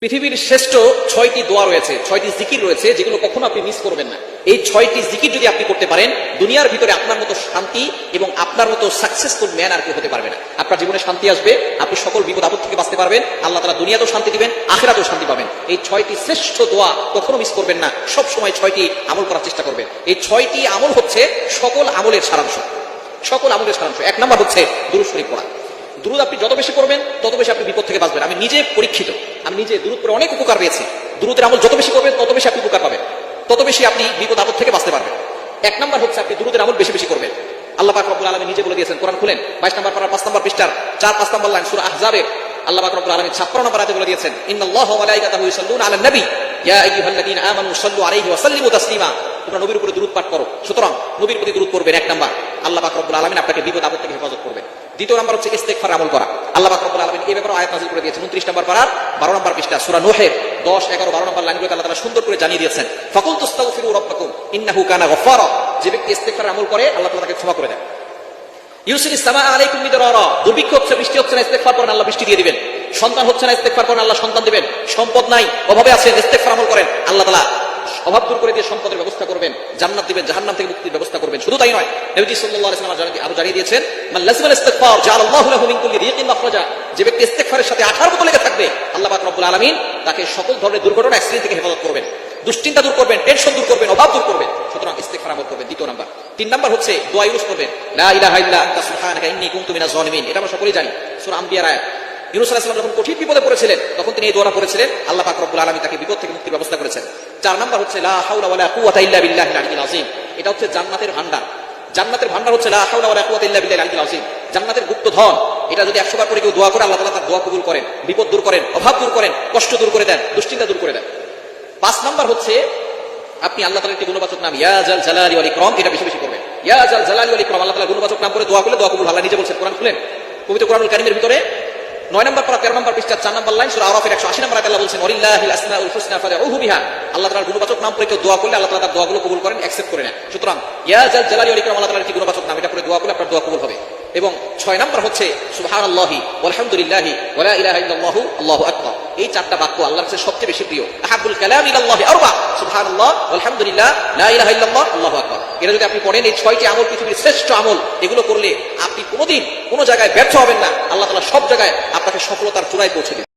পৃথিবীর শ্রেষ্ঠ 6টি দোয়া রয়েছে, 6টি জিকির রয়েছে, যেগুলো কখনো আপনি মিস করবেন না। এই 6টি জিকির যদি আপনি করতে পারেন, দুনিয়ার ভিতরে আপনার মতো শান্তি এবং আপনার মতো সাকসেসফুল ম্যান আর কেউ হতে পারবে না। আপনার জীবনে শান্তি আসবে, আপনি সকল বিপদ আপদ থেকে বাঁচতে পারবেন, আল্লাহ তাআলা দুনিয়াতেও শান্তি দিবেন, আখিরাতেও শান্তি পাবেন। এই 6টি শ্রেষ্ঠ দোয়া কখনো মিস করবেন না, সব সময় 6টি আমল করার চেষ্টা করবেন। এই 6টি আমল হচ্ছে সকল আমলের সারাংশ, সকল আমলের সারাংশ। 1 নম্বর হচ্ছে দুরূদ শরীফ পড়া। দুরূদ আপনি যত বেশি করবেন তত বেশি আপনি বিপদ থেকে বাঁচবেন। আমি নিজে পরীক্ষিত, আমি নিজে দুরূদ পড়ে অনেক উপকার পেয়েছি। দুরূদের আমল যত বেশি করবেন তত বেশি আপনি উপকার পাবেন, তত বেশি আপনি বিপদ আপদ থেকে বাঁচতে পারবেন। 1 নম্বর হচ্ছে আপনি দুরূদের আমল বেশি বেশি করবেন। আল্লাহ পাক রব্বুল আলামিন নিজে বলে দিয়েছেন, কোরআন খুলেন 22 নম্বর পারা 5 নম্বর পৃষ্ঠার 4-5 নম্বর লাইন সূরা আহজাবের আল্লাহ পাক রব্বুল আলামিন 56 নম্বর আয়াতে বলে দিয়েছেন, ইন্নাল্লাহা ওয়া মালাইকাতাহু ইউসাল্লুনা আলান নবী ইয়া আইয়ুহাল্লাযীনা আমানু সাল্লু আলাইহি ওয়া সাল্লিমু তাসলিমা। তোমরা নবীর উপরে দুরূদ পাঠ করো। সুতরাং নবীর প্রতি দুরূদ পড়বেন 1 নম্বর, আল্লাহ পাক রব্বুল আলামিন আপনাকে বিপদ আপদ থেকে হেফাজত করবেন। 2 নম্বর হচ্ছে ইস্তেগফার আমল করা। আল্লাহ পাক রব্বুল আলামিন এই ব্যাপারে আয়াত নাযিল করে দিয়েছেন 29 নম্বর পারার 12 নম্বর পৃষ্ঠা সূরা নূহের 10, 11, 12 নম্বর লাইনগুলোতে আল্লাহ তাআলা সুন্দর করে জানিয়ে দিয়েছেন, ফাকুল তুস্তাগফিরু রাব্বাকুম ইন্নাহু কানা গফফারা। যে ব্যক্তি ইস্তেগফার আমল করে আল্লাহ তাআলা তাকে ক্ষমা করে দেন। ইউসিলিস সামা আলাইকুম মিদরারা। দুর্ভিক্ষ হচ্ছে, বৃষ্টি হচ্ছে না, ইস্তেগফার করেন আল্লাহ বৃষ্টি দিয়ে দিবেন। সন্তান হচ্ছে না, ইস্তেগফার করেন আল্লাহ সন্তান দিবেন। সম্পদ নাই, অভাবে আছেন, ইস্তেগফার আমল করেন, আল্লাহ তাআলা অভাব দূর করে দিয়ে সম্পদের ব্যবস্থা করবেন, জান্নাত দিবেন, জাহান্নাম থেকে মুক্তির ব্যবস্থা করবেন। শুধু তাই নয়, নবীজি সাল্লাল্লাহু আলাইহি ওয়াসাল্লাম আরো জানিয়ে দিয়েছেন, মান লাযিমাল ইস্তিগফার জাআলাল্লাহু লাহু মিন কুল্লি যিকিন মাখরাজা। যে ব্যক্তি ইস্তিগফারের সাথে 18 মতো লেগে থাকবে, আল্লাহ পাক রব্বুল আলামিন তাকে সকল ধরনের দুর্ঘটনা, অ্যাক্সিডেন্ট থেকে হেফাজত করবেন, দুশ্চিন্তা দূর করবেন, টেনশন দূর করবেন, অভাব দূর করবেন। সুতরাং ইস্তিগফার আমল করবেন 2 নম্বর। 3 নম্বর হচ্ছে দোয়া ইউজ করবেন, লা ইলাহা ইল্লা আনতা সুবহানাকা ইন্নী কুনতু মিনাজ জালিমিন। এটা আমরা সকলেই জানি, সূরা আম্বিয়ার আয়াত। ইউনূস আলাইহিস সালাম যখন কঠিন বিপদে পড়েছিলেন তখন তিনি এই দোয়াটা পড়েছিলেন, আল্লাহ পাক রব্বুল আলামিন তাকে বিপদ থেকে মুক্তির ব্যবস্থা করেছেন। 4 নম্বর হচ্ছে লা হাওলা ওয়ালা কুওয়াতা ইল্লা বিল্লাহিল আলিয়্যিল আযীম। এটা হচ্ছে জান্নাতের ভান্ডার। জান্নাতের ভান্ডার হচ্ছে লা হাওলা ওয়ালা কুওয়াতা ইল্লা বিল্লাহিল আলিয়্যিল আযীম, জান্নাতের গুপ্ত ধন। এটা যদি 100 বার করে কেউ দোয়া করে, আল্লাহ তাআলা তার দোয়া কবুল করেন, বিপদ দূর করেন, অভাব দূর করেন, কষ্ট দূর করে দেন, দুশ্চিন্তা দূর করে দেন। 5 নম্বর হচ্ছে আপনি আল্লাহ তাআলার একটি গুণবাচক নাম ইয়া জাল জালালি ওয়াল ইকরাম, এটা বেশি বেশি করবেন। ইয়া জাল জালালি ওয়াল ইকরাম, আল্লাহ তাআলার গুণবাচক নাম করে দোয়া করলে দোয়া কবুল। আল্লাহ নিজে বলছেন, কোরআন খুলেন, পবিত্র কোরআনুল কারীমের ভিতরে 9 নম্বর পারা 13 নম্বর পৃষ্ঠা 4 নম্বর লাইন সূরা আরাফের 180 নম্বর আয়াতে আল্লাহ বলছেন, ওয়ালিল্লাহিল আসমাউল হুসনা ফাদউহু বিহা। আল্লাহ তাআলার গুণবাচক নাম করে কেউ দোয়া করলে আল্লাহ তাআলা তার দোয়াগুলো কবুল করেন, অ্যাকসেপ্ট করে নেন। সুতরাং ইয়া জাল জালালি ওয়াল ইকরাম আল্লাহ তাআলার একটি গুণবাচক নাম, এটা করে দোয়া করলে আপনার দোয়া কবুল হবে। এবং 6 নম্বর হচ্ছে সুবহানাল্লাহি ওয়ালহামদুলিল্লাহি ওয়ালা ইলাহা ইল্লাল্লাহু আল্লাহু আকবার। এই 4টা বাক্য আল্লাহর কাছে সবচেয়ে বেশি প্রিয়। আহাব্বুল কালাম ইলাল্লাহি আরবা, সুবহানাল্লাহ ওয়ালহামদুলিল্লাহ লা ইলাহা ইল্লাল্লাহ আল্লাহু আকবার। এটা যদি আপনি পড়েন, এই 6টি আমল পৃথিবীর শ্রেষ্ঠ আমল। এগুলো করলে আপনি কোনোদিন কোনো জায়গায় ব্যর্থ হবেন না। আল্লাহ তাআলা সব জায়গায় আপনাকে সফলতার চূড়ায় পৌঁছে দেবেন।